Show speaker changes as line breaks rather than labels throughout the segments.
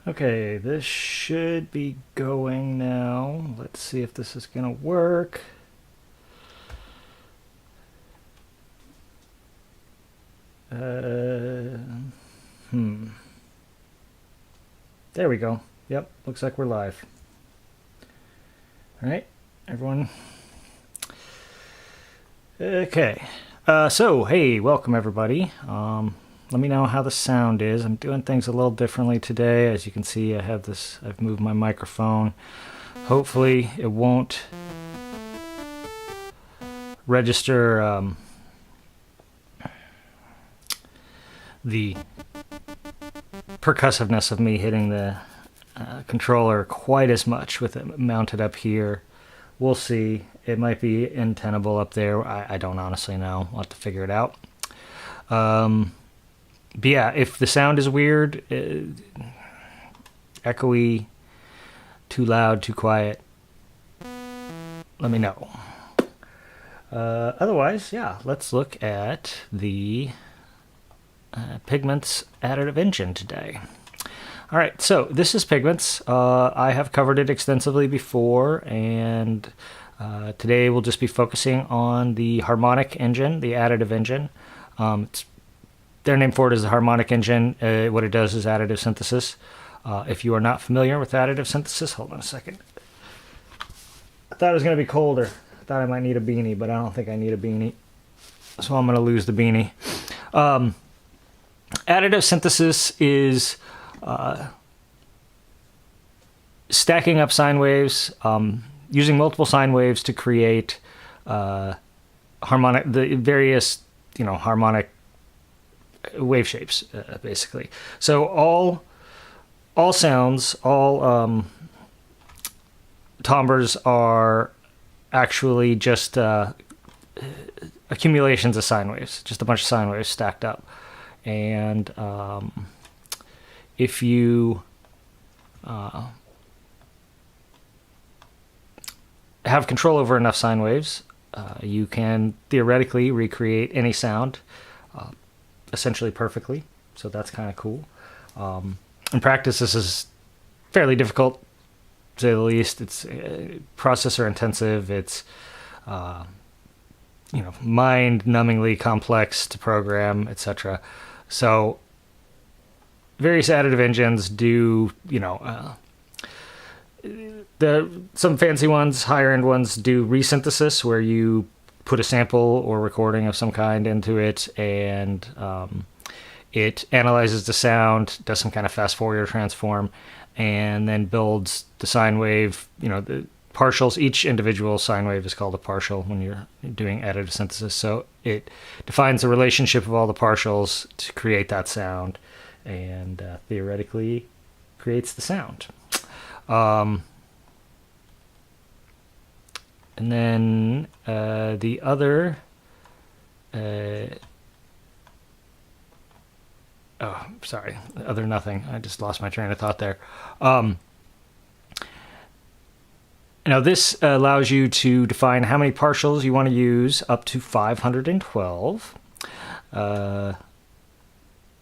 Okay, this should be going now. Let's see if this is going to work. There we go. Yep, looks like we're live. All right, everyone. Okay, so hey, welcome everybody. Let me know how the sound is. I'm doing things a little differently today. As you can see, I've moved my microphone. Hopefully it won't register the percussiveness of me hitting the controller quite as much with it mounted up here. We'll see. It might be untenable up there. I don't honestly know. We'll have to figure it out. But yeah, if the sound is weird, echoey, too loud, too quiet, let me know. Otherwise, yeah, let's look at the Pigments additive engine today. All right, so this is Pigments. I have covered it extensively before, and today we'll just be focusing on the Harmonic engine, the additive engine. Their name for it is the Harmonic engine. What it does is additive synthesis. If you are not familiar with additive synthesis, hold on a second. I thought it was going to be colder. I thought I might need a beanie, but I don't think I need a beanie. So I'm going to lose the beanie. Additive synthesis is stacking up sine waves, using multiple sine waves to create the various, harmonic wave shapes, basically. So all sounds, all timbres are actually just accumulations of sine waves, just a bunch of sine waves stacked up. And if you have control over enough sine waves, you can theoretically recreate any sound essentially perfectly. So that's kind of cool. In practice, this is fairly difficult, to say the least. It's processor intensive. It's mind-numbingly complex to program, etc. So various additive engines do, some fancy ones, higher-end ones do resynthesis, where you put a sample or recording of some kind into it, and it analyzes the sound, does some kind of fast Fourier transform, and then builds the sine wave, the partials. Each individual sine wave is called a partial when you're doing additive synthesis. So it defines the relationship of all the partials to create that sound, and theoretically creates the sound. And then the other... other nothing. I just lost my train of thought there. Now this allows you to define how many partials you want to use, up to 512,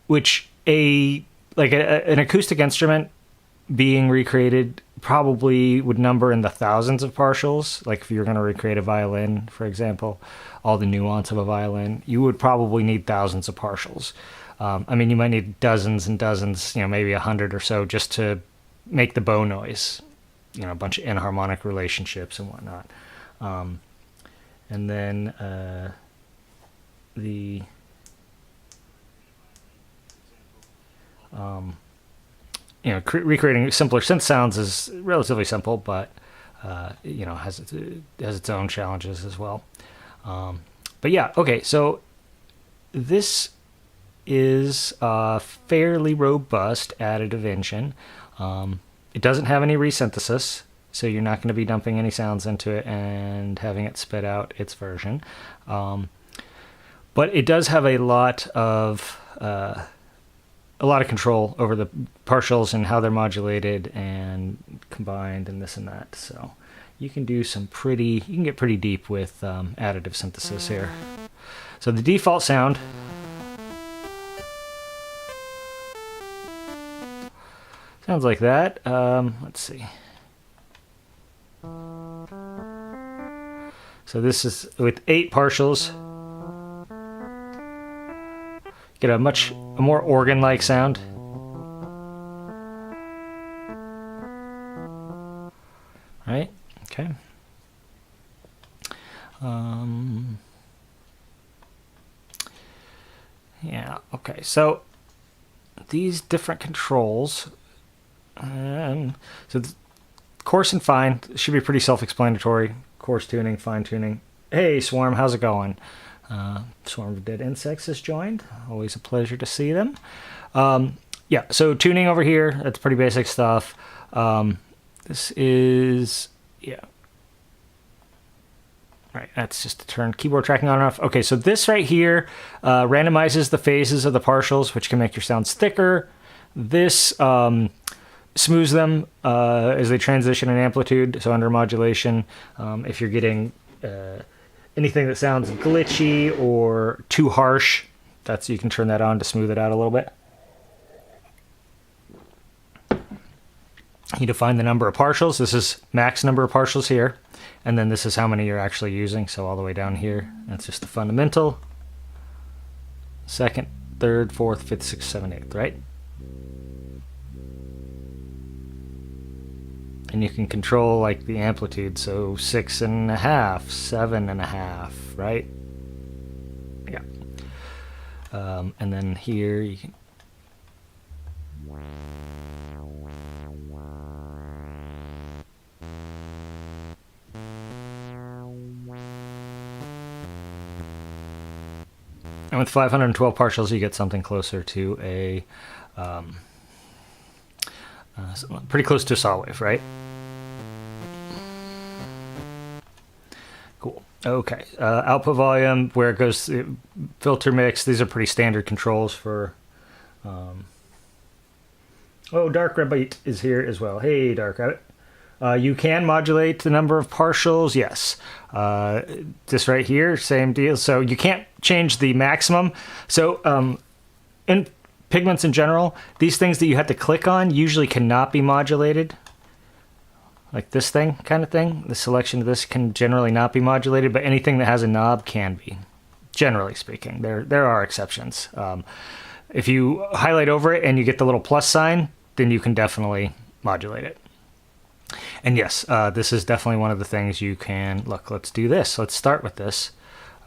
which an acoustic instrument being recreated probably would number in the thousands of partials. Like if you're going to recreate a violin, for example, all the nuance of a violin, you would probably need thousands of partials. You might need dozens and dozens, maybe 100 or so, just to make the bow noise. A bunch of inharmonic relationships and whatnot. And then recreating simpler synth sounds is relatively simple, but has its own challenges as well. But yeah, okay, so this is a fairly robust additive engine. It doesn't have any resynthesis, so you're not going to be dumping any sounds into it and having it spit out its version. But it does have a lot of control over the partials and how they're modulated and combined and this and that. So you can get pretty deep with additive synthesis here. So the default sound Sounds like that. Let's see. So this is with 8 partials. Get a more organ-like sound. Right? Okay. Yeah, okay. So these different controls, so coarse and fine should be pretty self-explanatory. Coarse tuning, fine tuning. Hey, Swarm, how's it going? Swarm of Dead Insects has joined. Always a pleasure to see them. Yeah, so tuning over here, that's pretty basic stuff. This is, yeah. Right, that's just to turn keyboard tracking on and off. Okay, so this right here randomizes the phases of the partials, which can make your sounds thicker. This smooths them as they transition in amplitude, so under modulation. If you're getting anything that sounds glitchy or too harsh, you can turn that on to smooth it out a little bit. You define the number of partials. This is max number of partials here. And then this is how many you're actually using. So all the way down here, that's just the fundamental. Second, third, fourth, fifth, sixth, seventh, eighth, right? And you can control like the amplitude. So 6.5, 7.5, right? Yeah. And then here you can. And with 512 partials, you get something closer to a, pretty close to a saw wave, right? Cool. Okay. Output volume, where it goes, filter mix. These are pretty standard controls for. Oh, Dark Rabbit is here as well. Hey, Dark Rabbit. You can modulate the number of partials, yes. This right here, same deal. So you can't change the maximum. So in Pigments in general, these things that you have to click on usually cannot be modulated. Like this thing kind of thing. The selection of this can generally not be modulated, but anything that has a knob can be, generally speaking. There are exceptions. If you highlight over it and you get the little plus sign, then you can definitely modulate it. And yes, this is definitely one of the things you can... Look, let's do this. Let's start with this.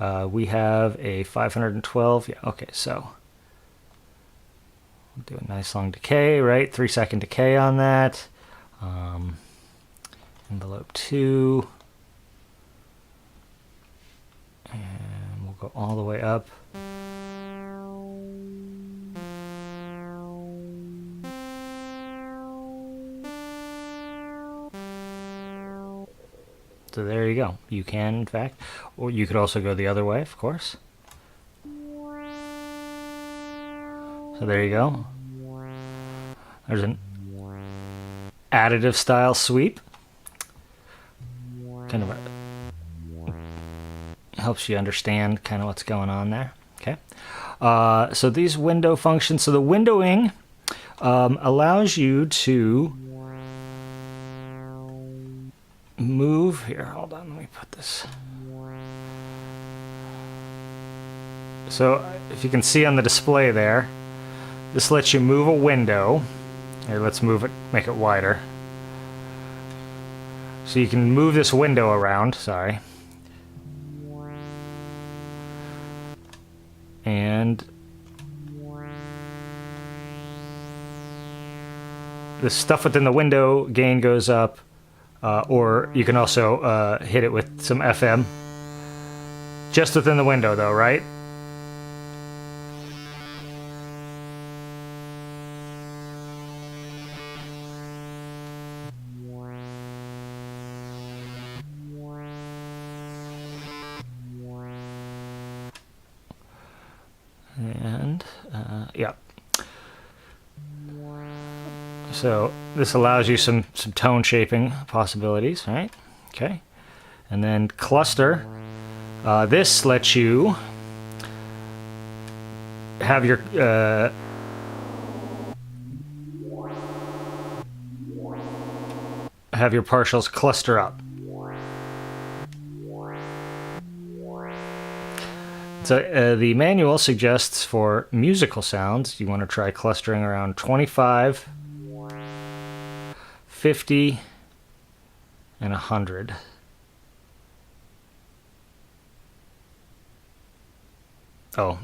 We have a 512. Yeah, okay, so... We'll do a nice long decay, right? 3-second decay on that. Envelope 2. And we'll go all the way up. So there you go. You can, in fact. Or you could also go the other way, of course. So there you go. There's an additive style sweep. Kind of helps you understand kind of what's going on there. Okay. So these window functions. So the windowing allows you to move here. Hold on, let me put this. So if you can see on the display there, this lets you move a window. Here, let's move it, make it wider. So you can move this window around, sorry. And the stuff within the window gain goes up. Or you can also hit it with some FM. Just within the window though, right? And, yeah. So this allows you some tone shaping possibilities, right? Okay. And then cluster. This lets you have your have your partials cluster up. So the manual suggests for musical sounds, you want to try clustering around 25, 50, and 100. Oh,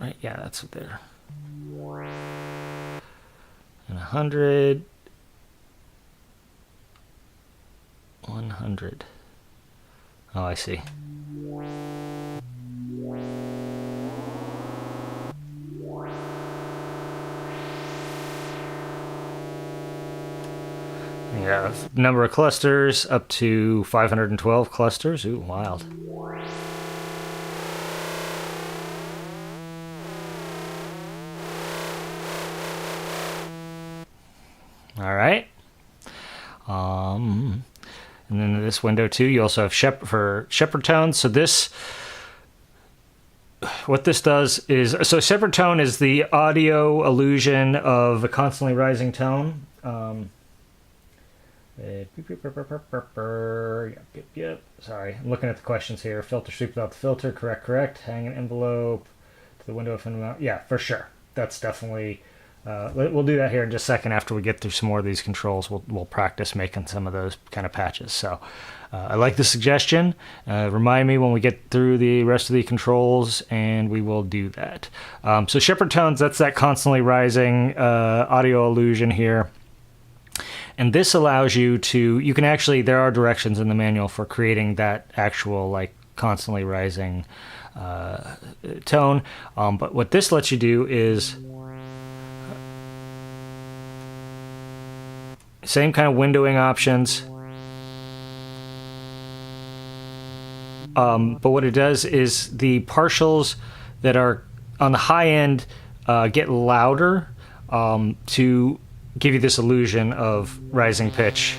right, yeah, that's what they're. And 100, 100. Oh, I see. Yeah, number of clusters up to 512 clusters. Ooh, wild. All right. And then in this window too, you also have shepherd tones. So this, what this does is, so shepherd tone is the audio illusion of a constantly rising tone. Yep. Sorry, I'm looking at the questions here. Filter sweep without the filter. Correct. Hang an envelope to the window. Yeah, for sure. That's definitely. We'll do that here in just a second after we get through some more of these controls. We'll practice making some of those kind of patches. So I like the suggestion. Remind me when we get through the rest of the controls, and we will do that. So shepherd tones, that's that constantly rising audio illusion here. And this allows you to, you can actually, there are directions in the manual for creating that actual like constantly rising tone. But what this lets you do is same kind of windowing options. But what it does is the partials that are on the high end get louder to give you this illusion of rising pitch.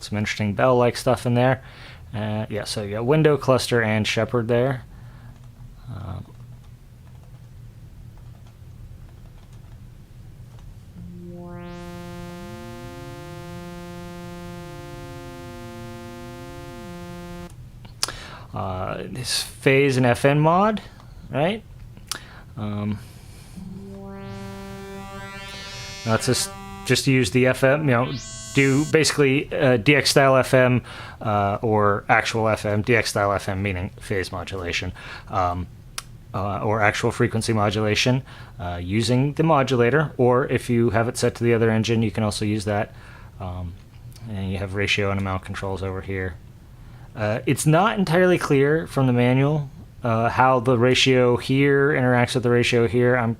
Some interesting bell-like stuff in there. Yeah, so you got window, cluster, and shepherd there. This phase and FN mod, right? Let's just use the FM, do basically DX style FM or actual FM, DX style FM meaning phase modulation, or actual frequency modulation using the modulator, or if you have it set to the other engine, you can also use that. And you have ratio and amount controls over here. It's not entirely clear from the manual how the ratio here interacts with the ratio here. I'm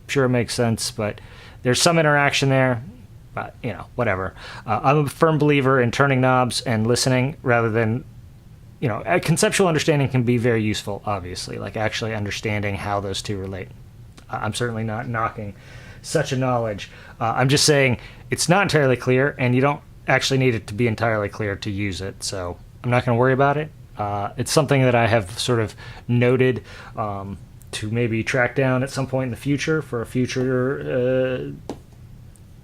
sure it makes sense, but there's some interaction there. But, whatever. I'm a firm believer in turning knobs and listening rather than, conceptual understanding can be very useful, obviously, like actually understanding how those two relate. I'm certainly not knocking such a knowledge. I'm just saying it's not entirely clear, and you don't actually need it to be entirely clear to use it, so I'm not going to worry about it. It's something that I have sort of noted to maybe track down at some point in the future for a future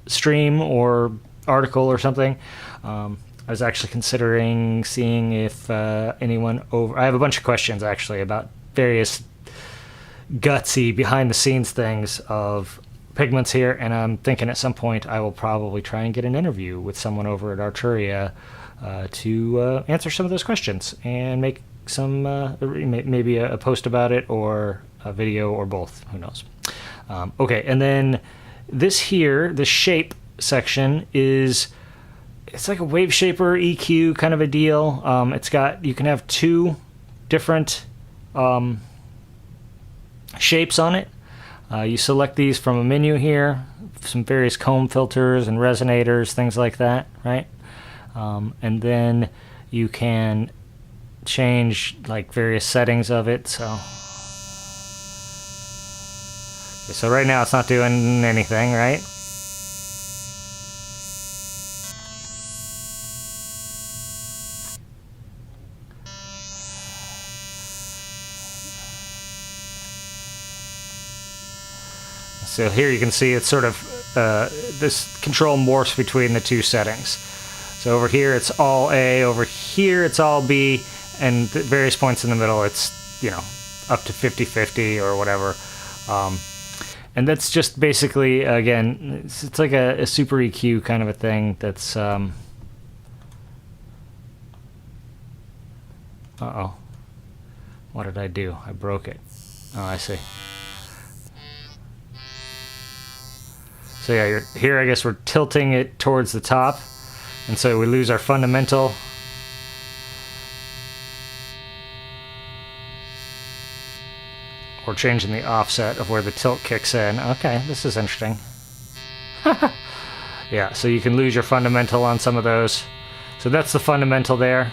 stream or article or something. I was actually considering seeing if anyone over... I have a bunch of questions, actually, about various gutsy behind-the-scenes things of Pigments here, and I'm thinking at some point I will probably try and get an interview with someone over at Arturia to answer some of those questions and make some maybe a post about it or a video or both. Who knows? Okay, and then this here, the shape section it's like a wave shaper EQ kind of a deal. You can have two different shapes on it. You select these from a menu here, some various comb filters and resonators, things like that, right? And then you can change like various settings of it. So right now it's not doing anything, right? So here you can see it's sort of, this control morphs between the two settings. So over here it's all A, over here it's all B, and at various points in the middle it's, you know, up to 50-50 or whatever. And that's just basically, again, it's like a super EQ kind of a thing that's, uh-oh. What did I do? I broke it. Oh, I see. So yeah, here I guess we're tilting it towards the top, and so we lose our fundamental. Or changing the offset of where the tilt kicks in. Okay, this is interesting. Yeah, so you can lose your fundamental on some of those. So that's the fundamental there.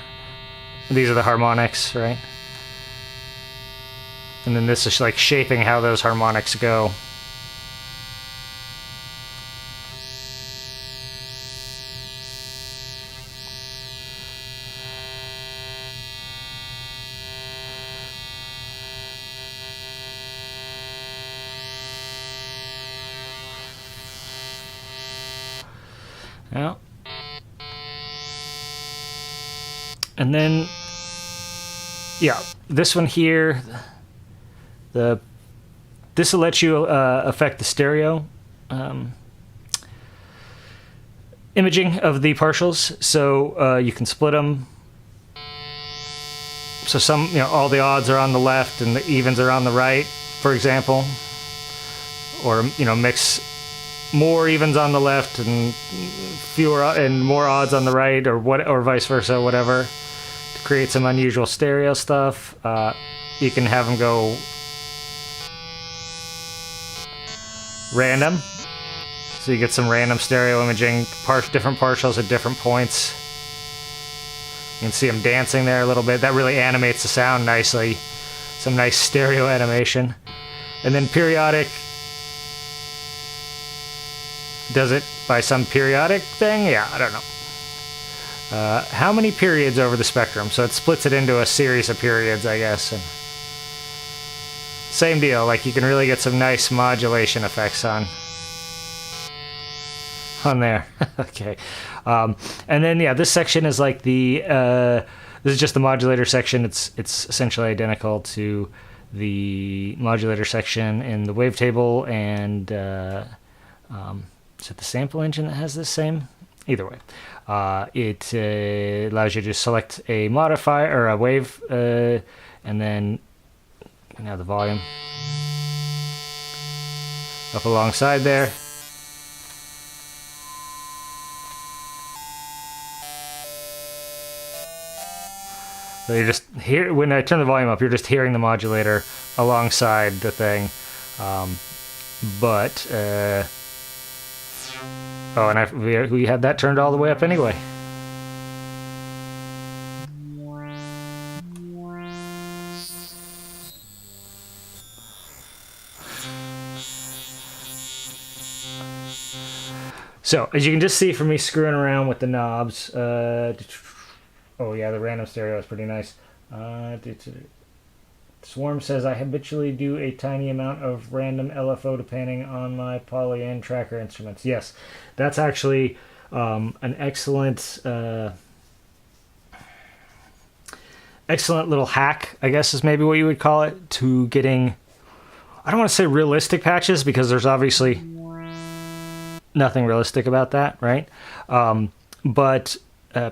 These are the harmonics, right? And then this is like shaping how those harmonics go. Yeah. And then, yeah, this one here, this will let you affect the stereo imaging of the partials. So you can split them. So some, you know, all the odds are on the left and the evens are on the right, for example. Or, you know, mix more evens on the left and fewer and more odds on the right, or what, or vice versa, whatever, to create some unusual stereo stuff. You can have them go random, so you get some random stereo imaging, different partials at different points. You can see them dancing there a little bit. That really animates the sound nicely. Some nice stereo animation. And then periodic does it by some periodic thing? Yeah, I don't know. How many periods over the spectrum? So it splits it into a series of periods, I guess. And same deal, like you can really get some nice modulation effects on there. Okay. And then, yeah, this section is like the, this is just the modulator section. It's essentially identical to the modulator section in the wavetable, and is it the sample engine that has this same? Either way. It allows you to select a modifier or a wave, and then now the volume up alongside there. So you just hear, when I turn the volume up, you're just hearing the modulator alongside the thing. Oh, and we had that turned all the way up anyway. So, as you can just see from me screwing around with the knobs, oh yeah, the random stereo is pretty nice. Swarm says, I habitually do a tiny amount of random LFO depending on my poly-in tracker instruments. Yes, that's actually an excellent little hack, I guess is maybe what you would call it, to getting, I don't want to say realistic patches, because there's obviously nothing realistic about that, right? But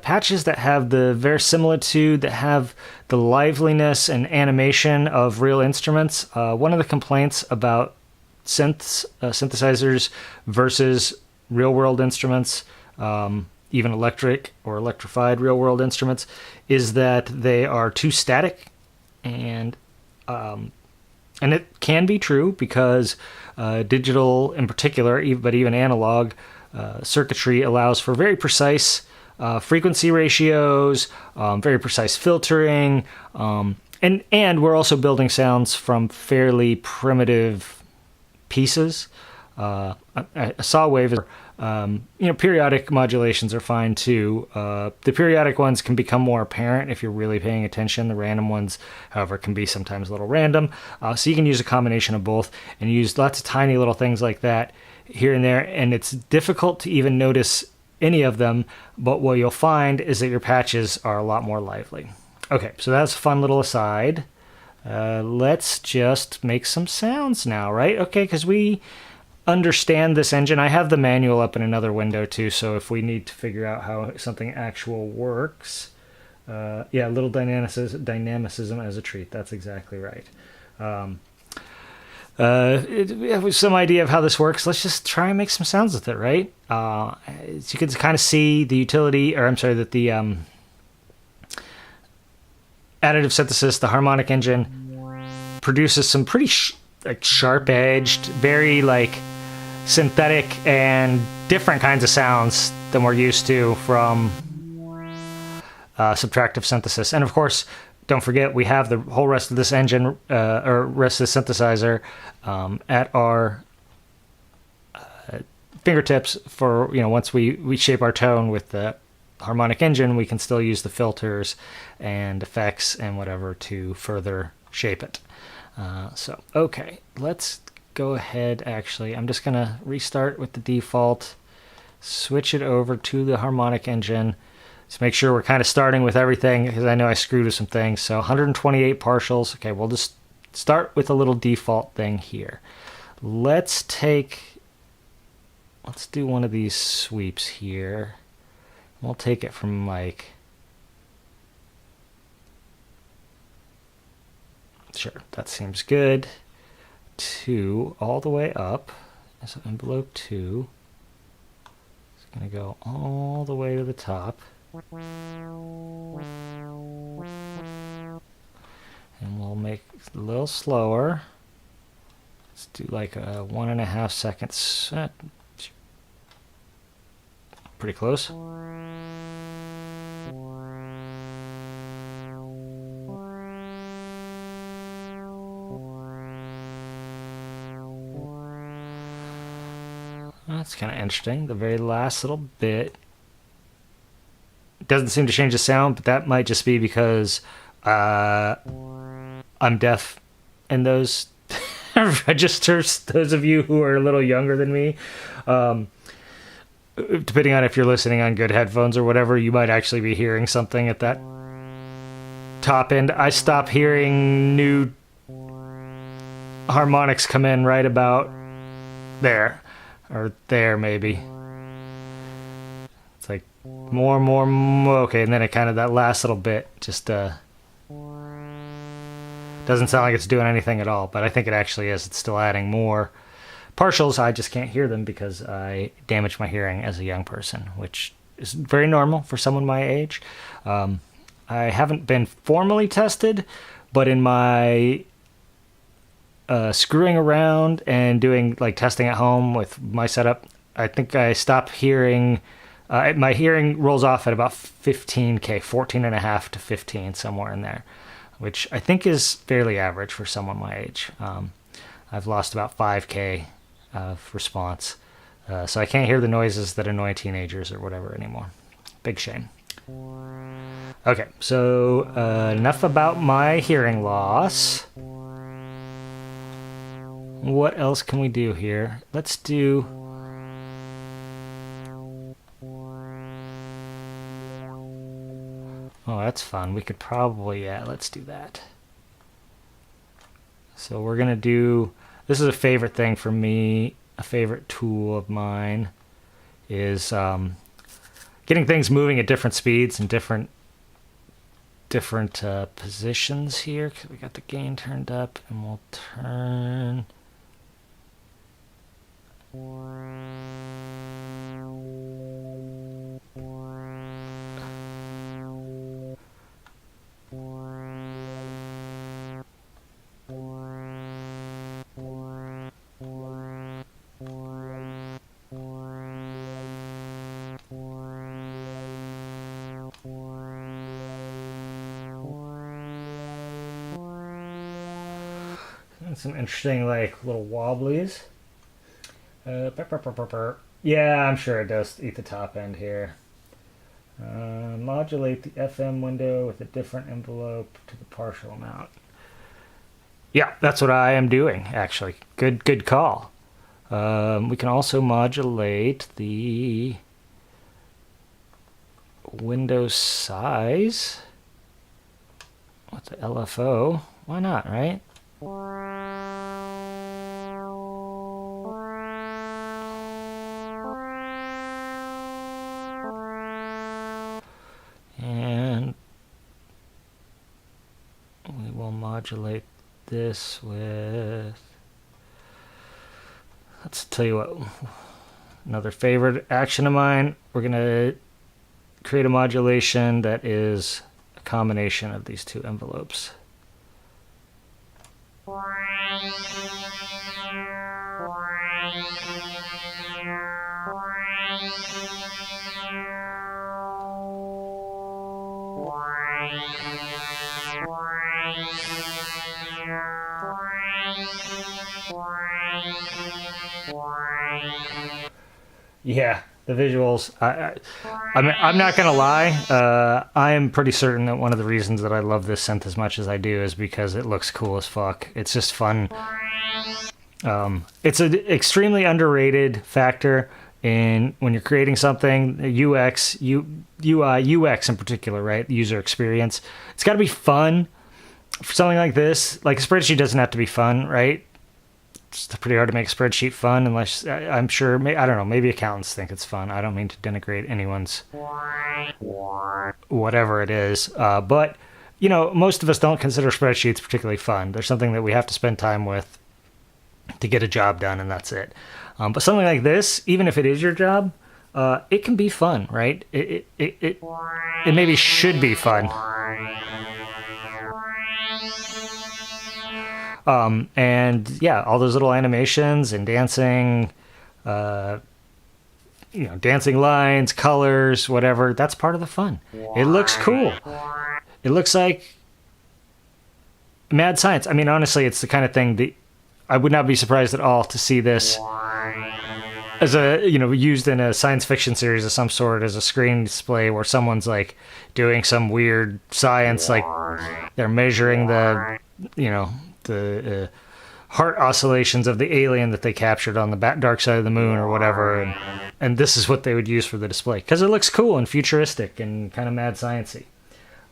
patches that have the verisimilitude, that have the liveliness and animation of real instruments. One of the complaints about synthesizers versus real-world instruments, even electric or electrified real-world instruments, is that they are too static, and it can be true because digital in particular, but even analog circuitry allows for very precise frequency ratios, very precise filtering, and we're also building sounds from fairly primitive pieces. a saw wave is, periodic modulations are fine too. The periodic ones can become more apparent if you're really paying attention. The random ones, however, can be sometimes a little random. So you can use a combination of both and use lots of tiny little things like that here and there. And it's difficult to even notice any of them, but what you'll find is that your patches are a lot more lively. Okay, so that's a fun little aside. Let's just make some sounds now, right? Okay, because we understand this engine. I have the manual up in another window too, so if we need to figure out how something actual works, yeah, a little dynamicism as a treat. That's exactly right. We have some idea of how this works. Let's just try and make some sounds with it, right? As you can kind of see, the utility, or I'm sorry, that the additive synthesis, the harmonic engine, produces some pretty sharp-edged, very synthetic and different kinds of sounds than we're used to from subtractive synthesis. And of course, don't forget, we have the whole rest of this engine, or rest of the synthesizer, at our fingertips for, once we shape our tone with the harmonic engine, we can still use the filters and effects and whatever to further shape it. So, okay, let's go ahead. Actually, I'm just going to restart with the default, switch it over to the harmonic engine. Let's make sure we're kind of starting with everything, because I know I screwed with some things. So 128 partials. Okay, we'll just start with a little default thing here. Let's do one of these sweeps here. We'll take it from sure, that seems good, 2 all the way up. So envelope 2. It's going to go all the way to the top. And we'll make it a little slower. Let's do a 1.5 seconds. Pretty close. That's kind of interesting. The very last little bit doesn't seem to change the sound, but that might just be because I'm deaf in those registers. Those of you who are a little younger than me, depending on if you're listening on good headphones or whatever, you might actually be hearing something at that top end. I stop hearing new harmonics come in right about there. Or there, maybe. It's more, okay, and then it kind of, that last little bit just doesn't sound like it's doing anything at all, but I think it actually is. It's still adding more partials. I just can't hear them because I damaged my hearing as a young person, which is very normal for someone my age. I haven't been formally tested, but in my screwing around and doing testing at home with my setup, I think I stopped hearing. My hearing rolls off at about 15K, 14.5 to 15, somewhere in there, which I think is fairly average for someone my age. I've lost about 5K of response, so I can't hear the noises that annoy teenagers or whatever anymore. Big shame. Okay, so enough about my hearing loss. What else can we do here? Let's do... Oh, that's fun. We could probably... Yeah, let's do that. So we're going to do... This is a favorite thing for me. A favorite tool of mine is getting things moving at different speeds and different positions here. We got the gain turned up, and we'll turn... Some interesting little wobblies. Yeah, I'm sure it does eat the top end here. Modulate the FM window with a different envelope to the partial amount. Yeah, that's what I am doing, actually. Good call. We can also modulate the window size with the LFO. Why not, right? And we will modulate this with, let's tell you what, another favorite action of mine. We're going to create a modulation that is a combination of these two envelopes. Yeah, the visuals. I'm not gonna lie. I am pretty certain that one of the reasons that I love this synth as much as I do is because it looks cool as fuck. It's just fun. It's an extremely underrated factor in when you're creating something. UX, UI, UX in particular, right? User experience. It's got to be fun. For something like this, like a spreadsheet doesn't have to be fun, right? It's pretty hard to make a spreadsheet fun unless I'm sure, I don't know, maybe accountants think it's fun. I don't mean to denigrate anyone's whatever it is. But, you know, most of us don't consider spreadsheets particularly fun. They're something that we have to spend time with to get a job done, and that's it. But something like this, even if it is your job, it can be fun, right? It maybe should be fun. And yeah, all those little animations and dancing, dancing lines, colors, whatever, that's part of the fun. It looks cool. It looks like mad science. I mean, honestly, it's the kind of thing that I would not be surprised at all to see this as used in a science fiction series of some sort as a screen display where someone's like doing some weird science, like they're measuring the heart oscillations of the alien that they captured on the dark side of the moon or whatever, and this is what they would use for the display because it looks cool and futuristic and kind of mad sciencey.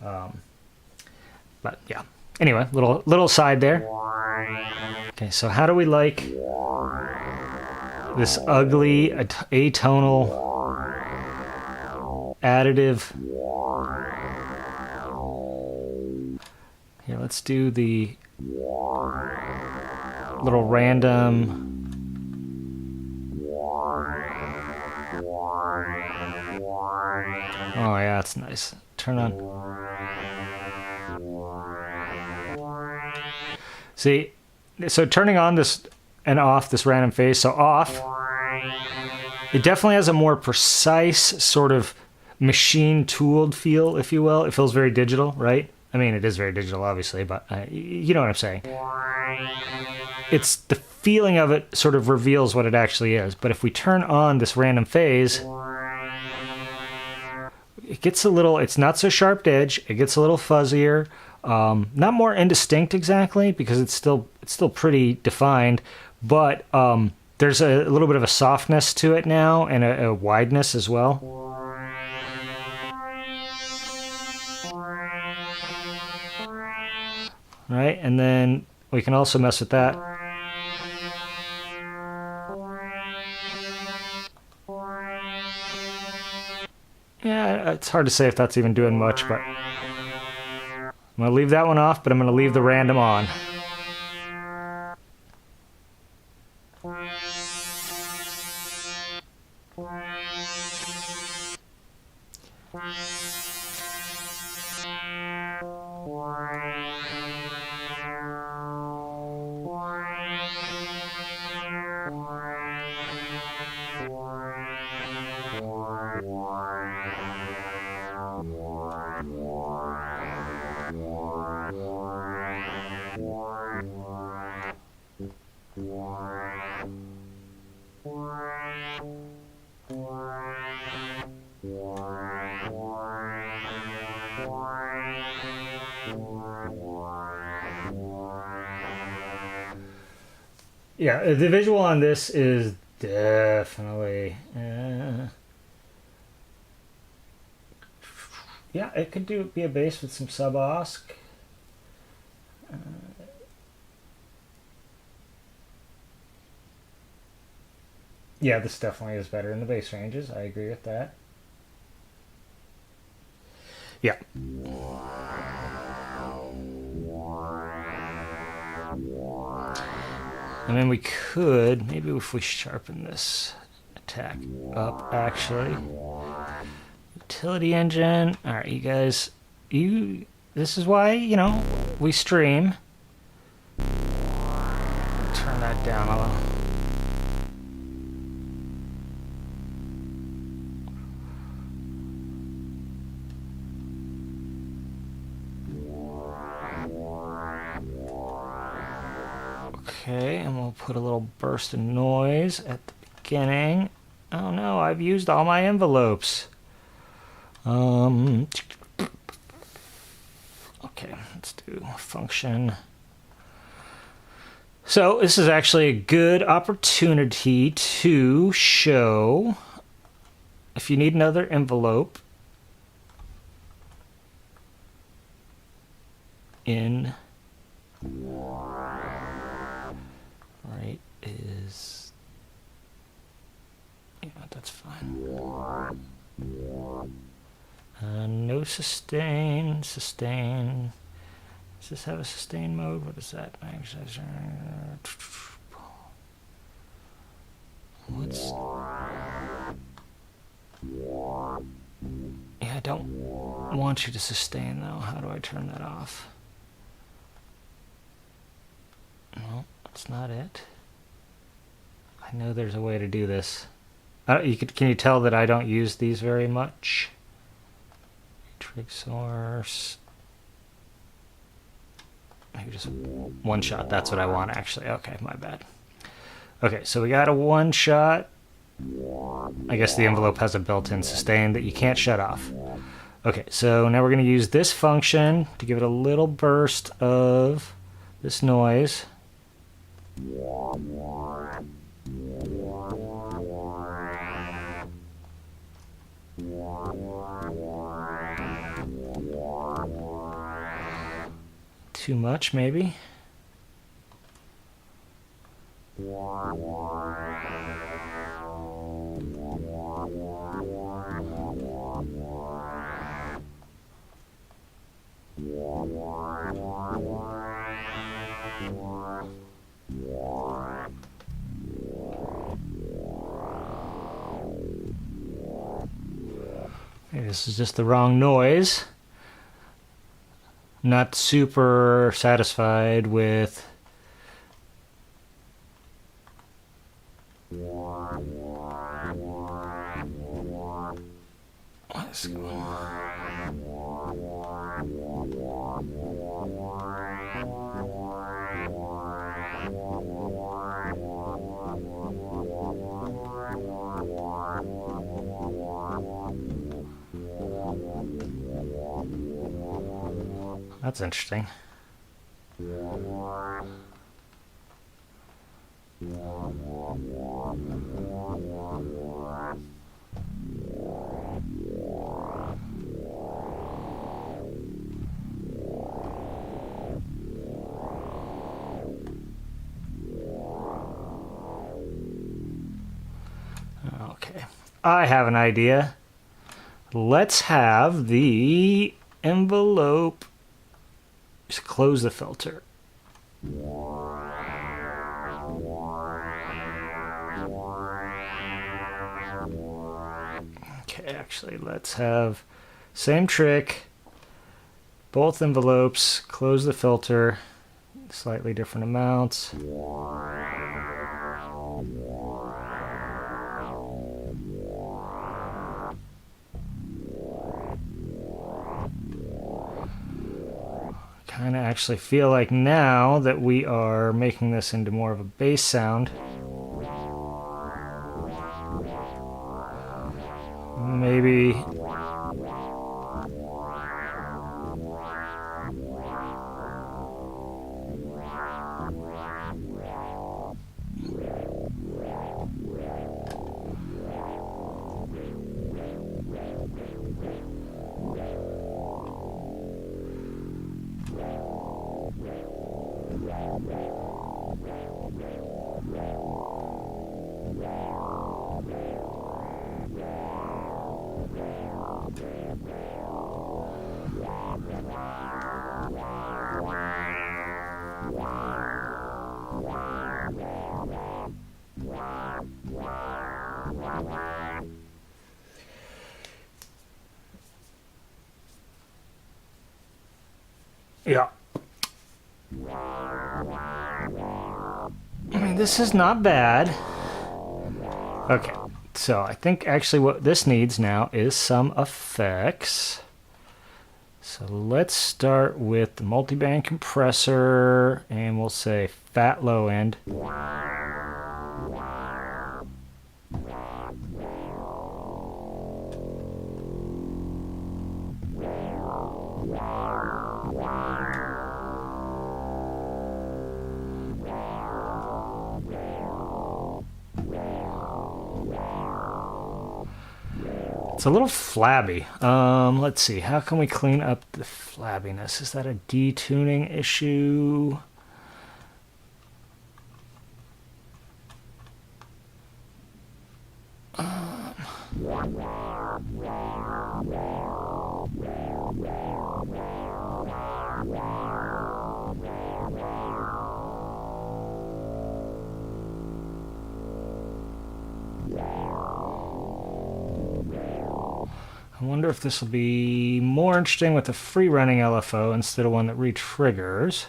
But yeah, anyway, little side there. Okay, so how do we like this ugly atonal additive? Here, let's do the little random. Oh yeah, that's nice. Turn on. See, so turning on this and off this random phase. So off, it definitely has a more precise sort of machine tooled feel, if you will. It feels very digital, right? I mean, it is very digital, obviously, but you know what I'm saying. It's the feeling of it sort of reveals what it actually is. But if we turn on this random phase, it gets a little, it's not so sharp edge. It gets a little fuzzier. Not more indistinct exactly because it's still pretty defined, but there's a little bit of a softness to it now and a wideness as well. Right, and then we can also mess with that. Yeah, it's hard to say if that's even doing much, but I'm going to leave that one off, but I'm going to leave the random on. Yeah, the visual on this is definitely. Yeah, it could be a bass with some sub-osc. Yeah, this definitely is better in the bass ranges. I agree with that. Yeah. And then we could, maybe if we sharpen this attack up, actually. Utility engine. All right, you guys, this is why, we stream. Turn that down a little. Okay, and we'll put a little burst of noise at the beginning. Oh no, I've used all my envelopes. Okay, let's do function. So this is actually a good opportunity to show if you need another envelope in right is, yeah, that's fine. No sustain. Does this have a sustain mode? What is that? What's... Yeah, I don't want you to sustain though. How do I turn that off? No, that's not it. I know there's a way to do this. Can you tell that I don't use these very much? Trig source. Maybe just one shot. That's what I want, actually. Okay, my bad. Okay, so we got a one shot. I guess the envelope has a built-in sustain that you can't shut off. Okay, so now we're going to use this function to give it a little burst of this noise. Too much, maybe. Maybe this is just the wrong noise. Not super satisfied with what's going on. That's interesting. Okay, I have an idea. Let's have the envelope just close the filter. Okay, actually, let's have same trick. Both envelopes, close the filter, slightly different amounts. Kind of actually feel like now that we are making this into more of a bass sound, maybe Yeah. I mean, this is not bad. Okay, so I think actually what this needs now is some effects. So let's start with the multiband compressor, and we'll say fat low end. It's a little flabby. Let's see. How can we clean up the flabbiness? Is that a detuning issue? I wonder if this will be more interesting with a free running LFO instead of one that re-triggers.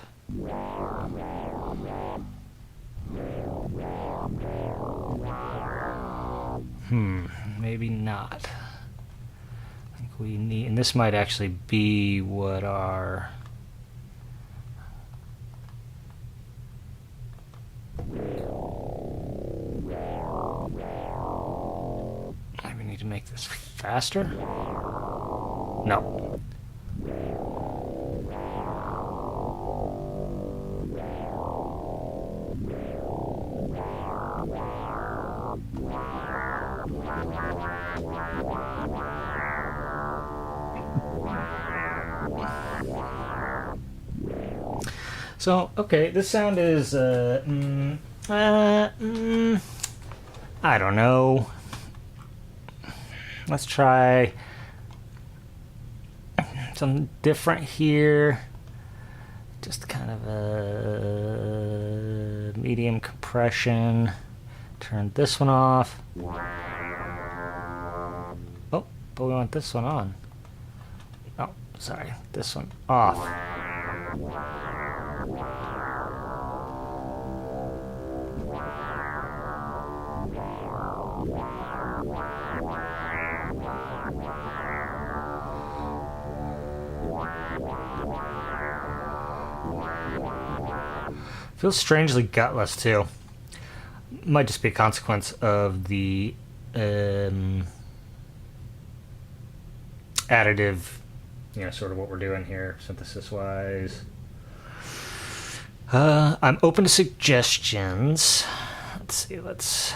Maybe not. I think we need, and this might actually be what our maybe need to make this faster. No. So, okay, this sound is, I don't know. Let's try something different here. Just kind of a medium compression. Turn this one off. Oh, but we want this one on. Oh, sorry, this one off. Feels strangely gutless too. Might just be a consequence of the additive, you know, sort of what we're doing here, synthesis-wise. I'm open to suggestions. Let's see, let's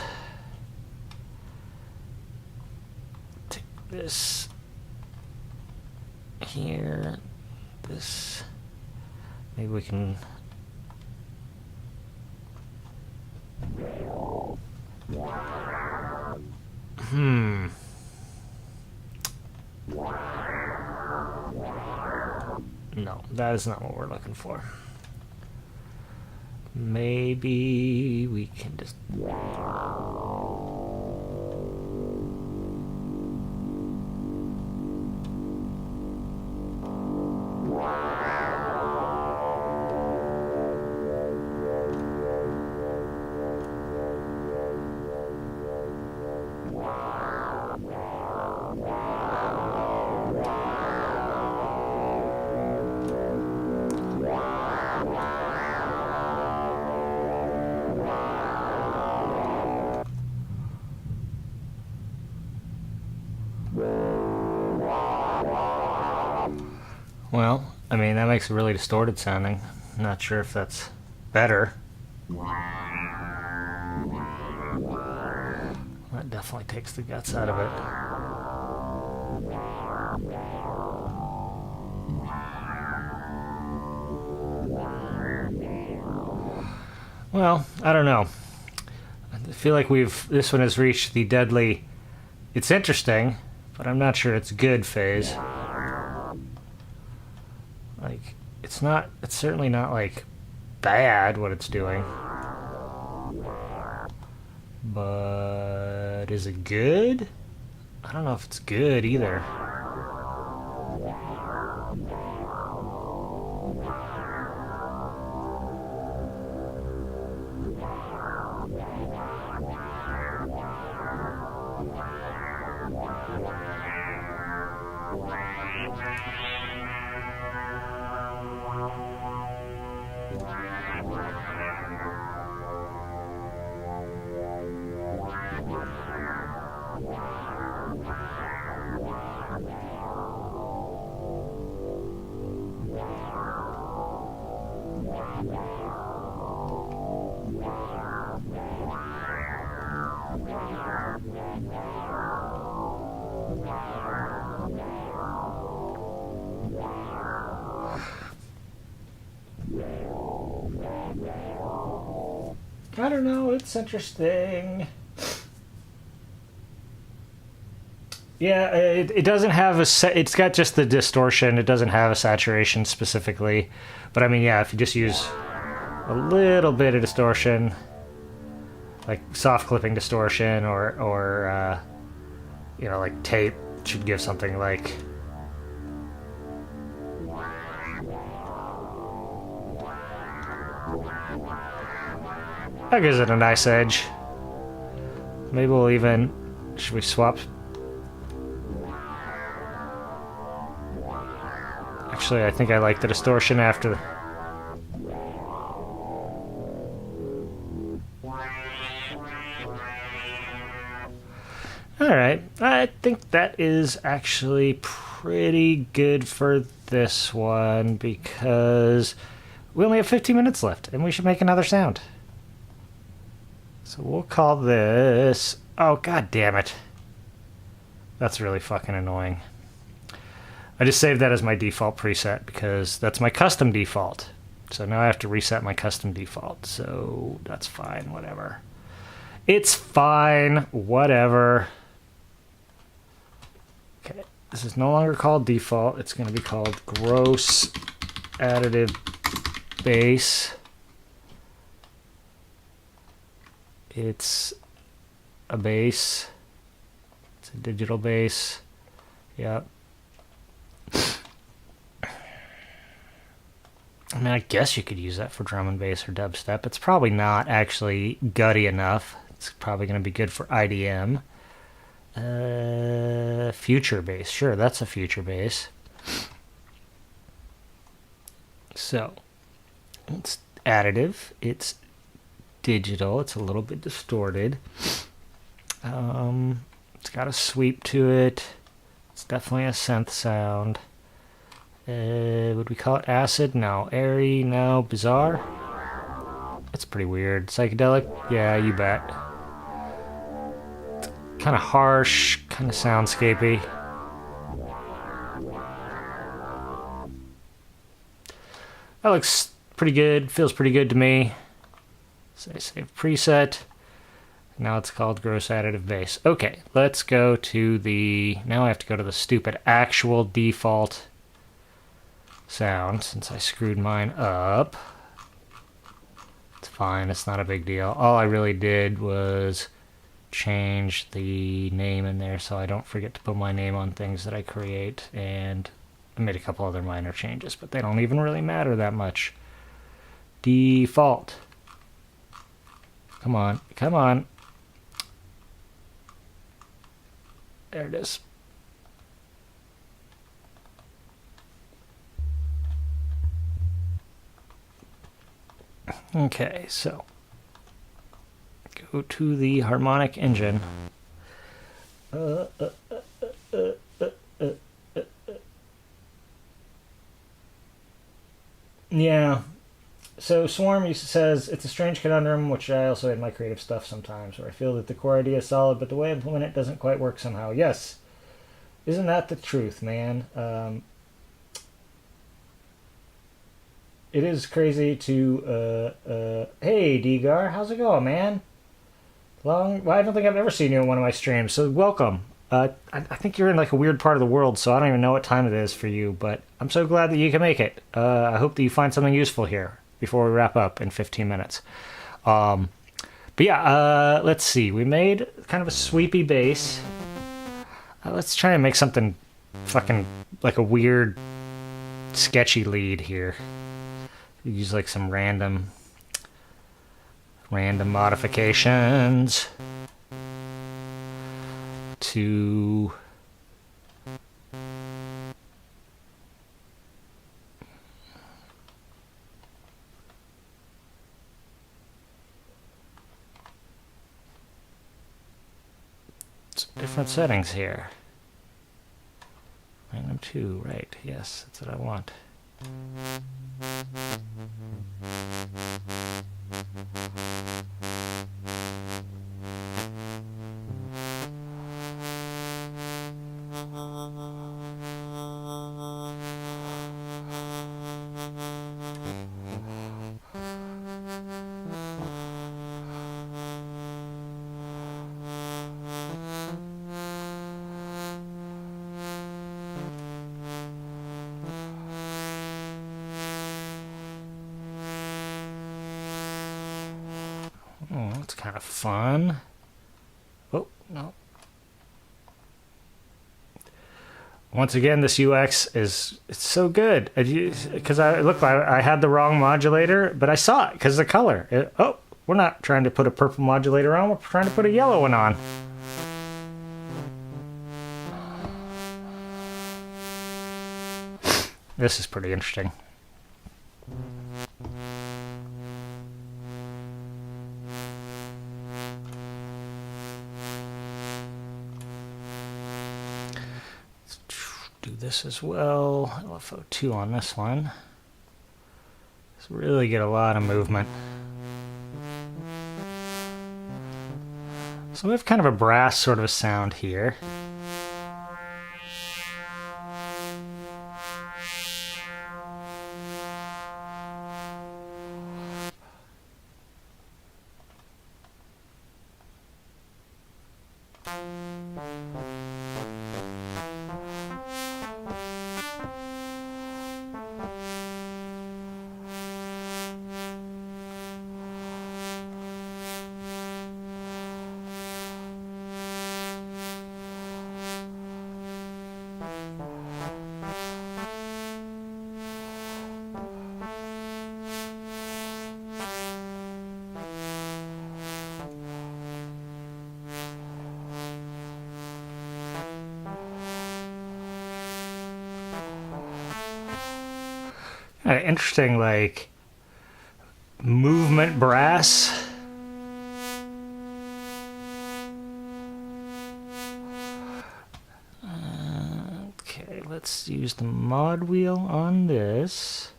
take this here, this, maybe we can no, that is not what we're looking for. Maybe we can just well, I mean, that makes it really distorted sounding. Not sure if that's better. That definitely takes the guts out of it. Well, I don't know. I feel like this one has reached the deadly, it's interesting, but I'm not sure it's good phase. Like, it's certainly not, like, bad what it's doing. But is it good? I don't know if it's good either. I don't know, it's interesting. Yeah, it doesn't have it's got just the distortion. It doesn't have a saturation specifically. But I mean, yeah, if you just use a little bit of distortion, like soft clipping distortion or you know, like tape, should give something like... That gives it a nice edge. Maybe we'll even... Should we swap? Actually, I think I like the distortion after... Alright, I think that is actually pretty good for this one because we only have 15 minutes left and we should make another sound. So we'll call this... Oh, god damn it. That's really fucking annoying. I just saved that as my default preset because that's my custom default. So now I have to reset my custom default. So that's fine, whatever. It's fine, whatever. Okay, this is no longer called default. It's going to be called gross additive bass. It's a bass. It's a digital bass. Yep. I mean, I guess you could use that for drum and bass or dubstep. It's probably not actually gutty enough. It's probably going to be good for IDM. Future bass. Sure, that's a future bass. So, it's additive. It's digital. It's a little bit distorted. It's got a sweep to it. It's definitely a synth sound. Would we call it acid? No. Airy? No. Bizarre? It's pretty weird. Psychedelic? Yeah, you bet. Kind of harsh, kind of soundscapey. That looks pretty good. Feels pretty good to me. So I save preset. Now it's called gross additive bass. Okay, let's go to the... Now I have to go to the stupid actual default sound since I screwed mine up. It's fine, it's not a big deal. All I really did was change the name in there so I don't forget to put my name on things that I create, and I made a couple other minor changes, but they don't even really matter that much. Default. Come on, come on. There it is. Okay, so go to the Harmonic engine. Yeah. So Swarm says, it's a strange conundrum, which I also in my creative stuff sometimes, where I feel that the core idea is solid, but the way I implement it doesn't quite work somehow. Yes. Isn't that the truth, man? it is crazy to hey Dgar, how's it going, man? Well, I don't think I've ever seen you in one of my streams, so welcome. I think you're in like a weird part of the world, so I don't even know what time it is for you, but I'm so glad that you can make it. I hope that you find something useful here before we wrap up in 15 minutes. But yeah, let's see. We made kind of a sweepy bass. Let's try and make something fucking like a weird, sketchy lead here. Use like some random modifications to some different settings here. Random 2, right, yes, that's what I want. Oh, that's kind of fun. Oh, no. Once again, this UX it's so good. Because I had the wrong modulator, but I saw it because of the color. Oh, we're not trying to put a purple modulator on, we're trying to put a yellow one on. This is pretty interesting. Do this as well. LFO2 on this one. Let's really get a lot of movement. So we have kind of a brass sort of a sound here. Interesting, like, movement brass. Okay, let's use the mod wheel on this.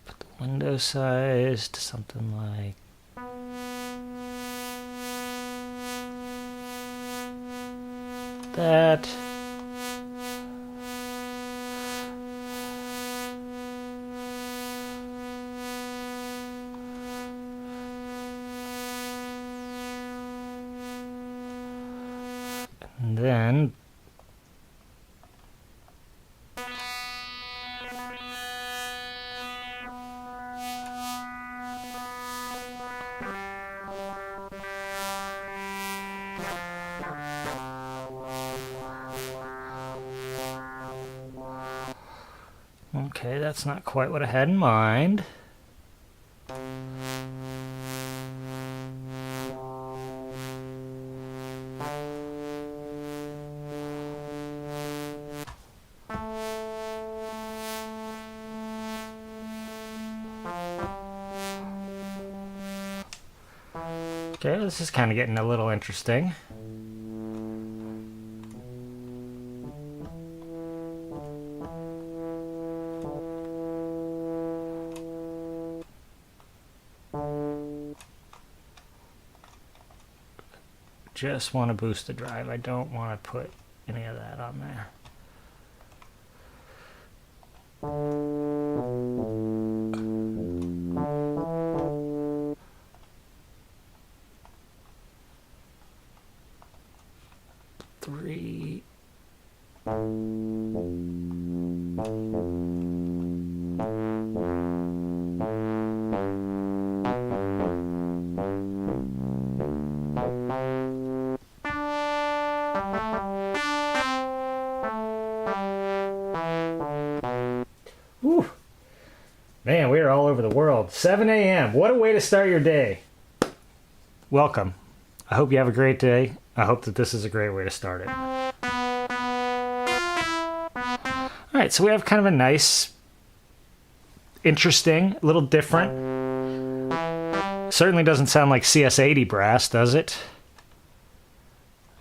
Put the window size to something like that. And then okay, that's not quite what I had in mind. Okay, this is kind of getting a little interesting. Just want to boost the drive. I don't want to put any of that on there. Whew. Man, we are all over the world. 7 a.m. What a way to start your day. Welcome. I hope you have a great day. I hope that this is a great way to start it. All right, so we have kind of a nice, interesting, a little different. Certainly doesn't sound like CS80 brass, does it?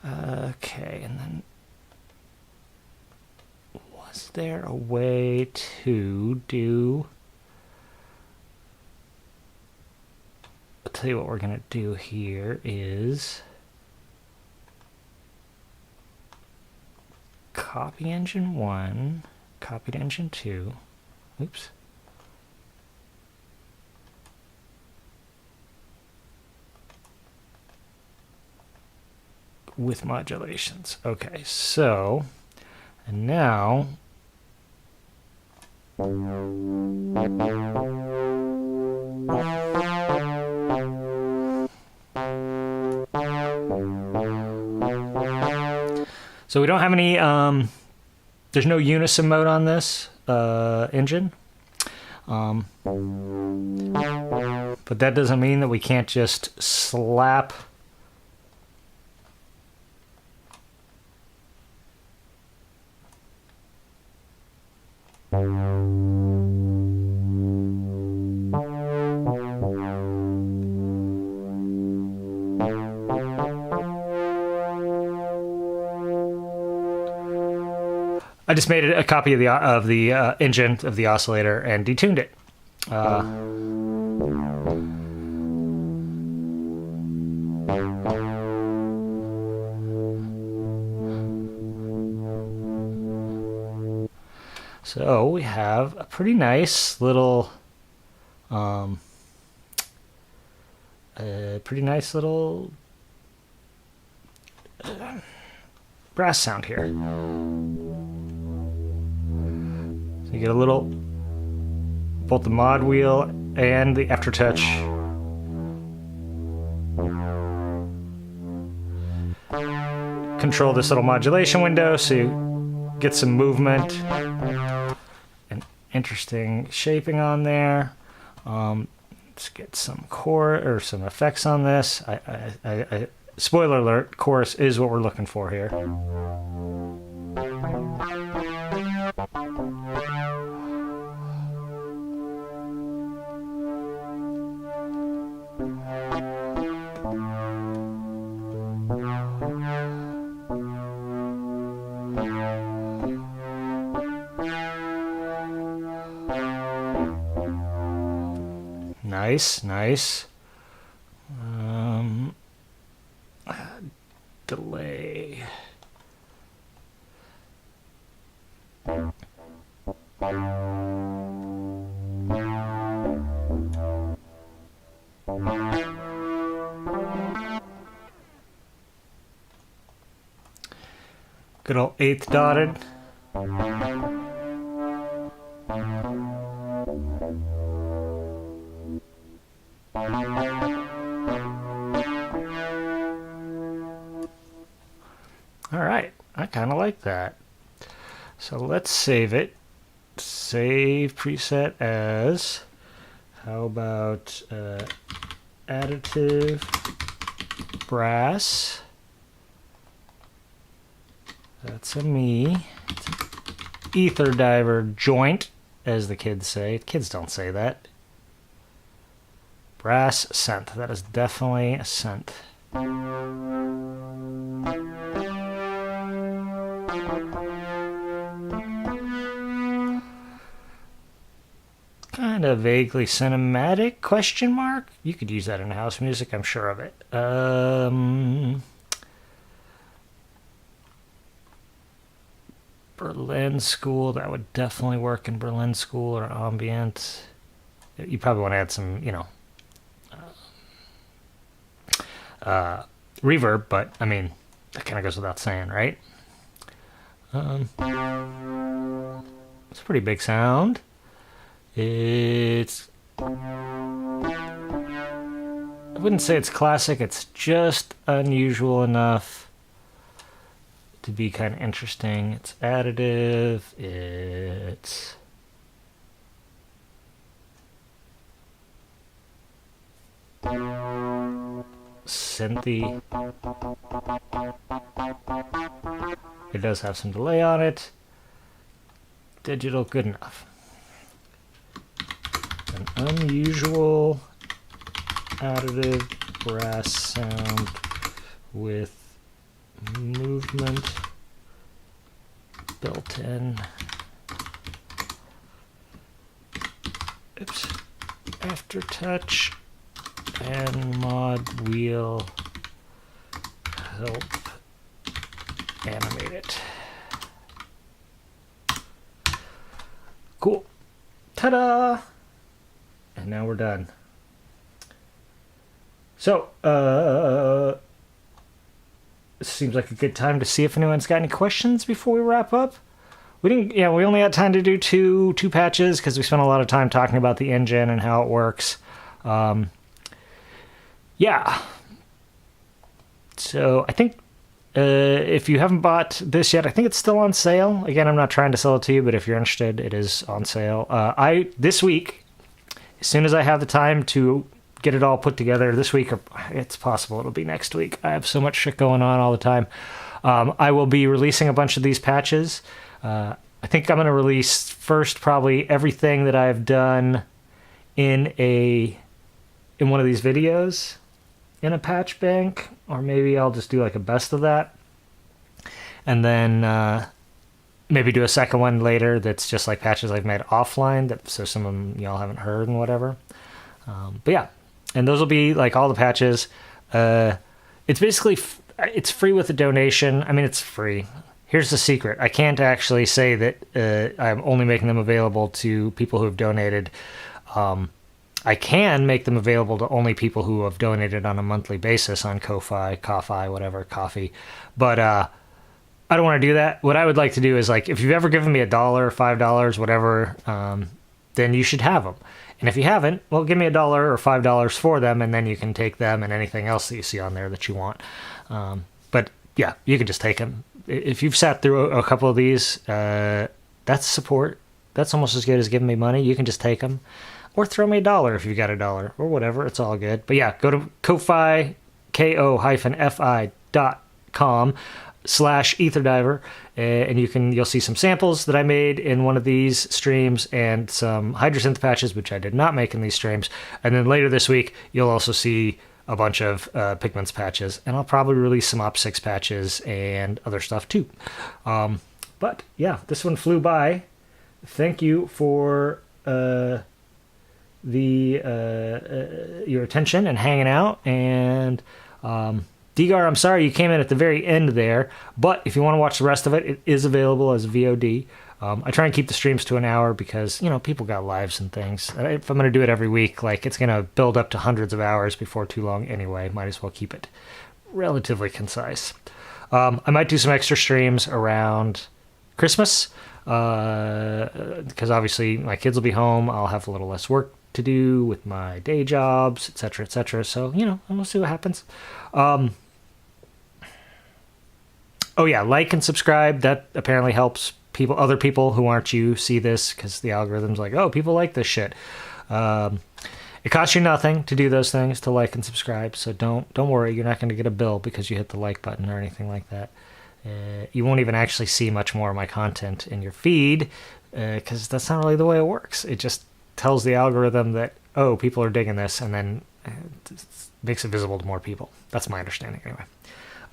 Okay, and then was there a way to do... I'll tell you what we're going to do here is copy engine 1, copy to engine 2. Oops. With modulations. Okay, so, and now so we don't have any, there's no unison mode on this engine. But that doesn't mean that we can't just slap I just made a copy of the engine of the oscillator and detuned it. So we have a pretty nice little, brass sound here. So you get a little, both the mod wheel and the aftertouch. Control this little modulation window so you get some movement and interesting shaping on there. Let's get some some effects on this. Spoiler alert, chorus is what we're looking for here. Nice, nice. Delay. Good old eighth dotted. All right, I kind of like that. So let's save it. Save preset as, how about additive brass. That's a me. It's an ether diver joint, as the kids say. Kids don't say that. Brass synth. That is definitely a synth. Kind of vaguely cinematic, question mark? You could use that in house music, I'm sure of it. Berlin School, that would definitely work in Berlin School or ambient. You probably want to add some, reverb, but I mean, that kind of goes without saying, right? It's a pretty big sound. It's... I wouldn't say it's classic. It's just unusual enough to be kind of interesting. It's additive. It's... synthy. It does have some delay on it. Digital, good enough. An unusual additive brass sound with movement built in. Oops. Aftertouch and mod wheel help animate it. Cool. Ta-da! And now we're done. So, it seems like a good time to see if anyone's got any questions before we wrap up. We only had time to do two patches because we spent a lot of time talking about the engine and how it works. Yeah. So I think if you haven't bought this yet, I think it's still on sale. Again, I'm not trying to sell it to you, but if you're interested, it is on sale. This week, as soon as I have the time to get it all put together this week, or it's possible it'll be next week. I have so much shit going on all the time. I will be releasing a bunch of these patches. I think I'm going to release first probably everything that I've done in one of these videos in a patch bank, or maybe I'll just do like a best of that, and then maybe do a second one later that's just like patches I've made offline, so some of them y'all haven't heard and whatever. But yeah, and those will be like all the patches. It's basically it's free with a donation. I mean, it's free. Here's the secret. I can't actually say that I'm only making them available to people who have donated. I can make them available to only people who have donated on a monthly basis on Ko-Fi, whatever, Coffee. But I don't want to do that. What I would like to do is, like, if you've ever given me $1, $5, whatever, then you should have them. And if you haven't, well, give me $1 or $5 for them, and then you can take them and anything else that you see on there that you want. But yeah, you can just take them. If you've sat through a couple of these, that's support. That's almost as good as giving me money. You can just take them. Or throw me $1 if you've got $1, or whatever. It's all good. But yeah, go to Ko-Fi, ko-fi.com/etherdiver, and you'll see some samples that I made in one of these streams, and some Hydrosynth patches, which I did not make in these streams. And then later this week, you'll also see a bunch of Pigments patches, and I'll probably release some Op6 patches and other stuff too. But yeah, this one flew by. Thank you for your attention and hanging out, and Dgar, I'm sorry you came in at the very end there, but if you want to watch the rest of it, it is available as VOD. I try and keep the streams to an hour because, people got lives and things. If I'm going to do it every week, it's going to build up to hundreds of hours before too long anyway. Might as well keep it relatively concise. I might do some extra streams around Christmas because obviously my kids will be home. I'll have a little less work to do with my day jobs, etc., etc. So, we'll see what happens. Oh yeah, like and subscribe. That apparently helps other people who aren't you see this, because the algorithm's like, oh, people like this shit. It costs you nothing to do those things, to like and subscribe. So don't worry, you're not going to get a bill because you hit the like button or anything like that. You won't even actually see much more of my content in your feed, because that's not really the way it works. It just tells the algorithm that, oh, people are digging this, and then it makes it visible to more people. That's my understanding anyway.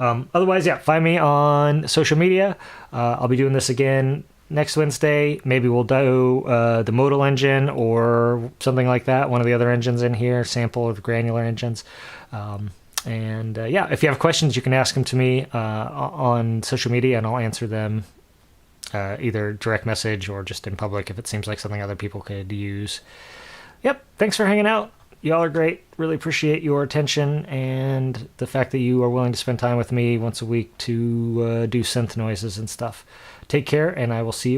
Otherwise, yeah, find me on social media. I'll be doing this again next Wednesday. Maybe we'll do the modal engine or something like that, one of the other engines in here, sample of granular engines. Yeah, if you have questions, you can ask them to me on social media, and I'll answer them either direct message or just in public if it seems like something other people could use. Yep, thanks for hanging out. Y'all are great. Really appreciate your attention and the fact that you are willing to spend time with me once a week to do synth noises and stuff. Take care, and I will see you